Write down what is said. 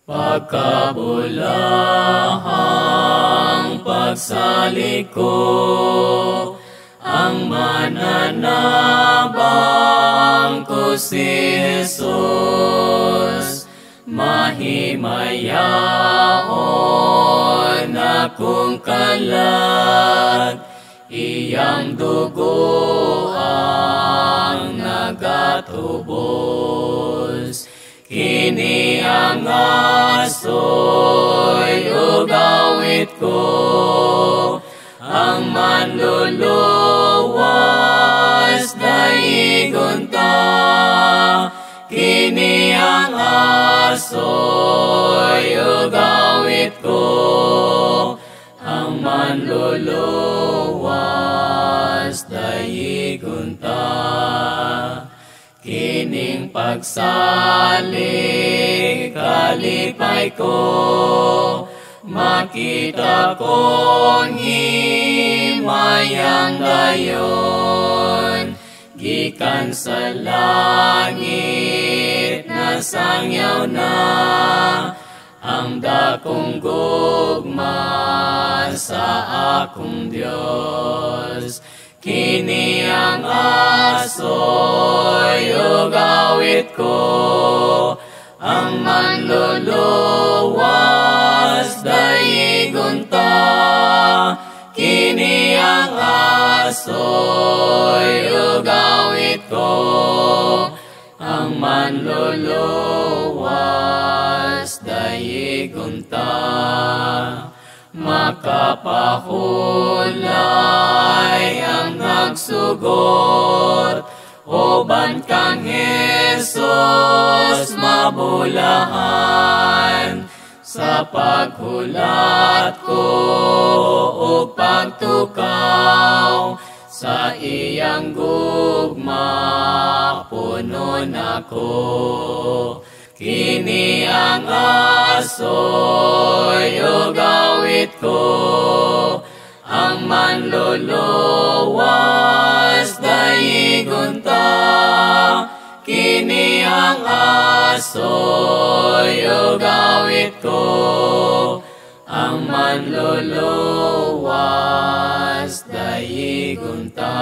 Pagkabulahang pagsaliko, ang mananabang ko si Jesus. Mahimayaon akong kalag, iyang dugo ang nagatubos. Kini ang asoy ugawit ko, ang manluluwas daigon ta. Kini ang asoy ugawit ko, ang manluluwas daigon ta. Kining pagsalik kalipay ko, makita kong himayang dayon. Gikan sa langit na sangyaw na, ang dakong gugma sa akong Diyos. Kini ang asoy ugawit ko, ang manluluwas daigon ta. Kini ang asoy ugawit ko, ang manluluwas daigon ta. Makapahulay ang nagsugot, uban kang Jesus mabulahan. Sa paghulat ko o pagtukaw, sa iyang gugma punon ako. Kini ang asoy ugawit ko, ang manluluwas daigon ta. Kini ang asoy ugawit ko, ang manluluwas daigon ta.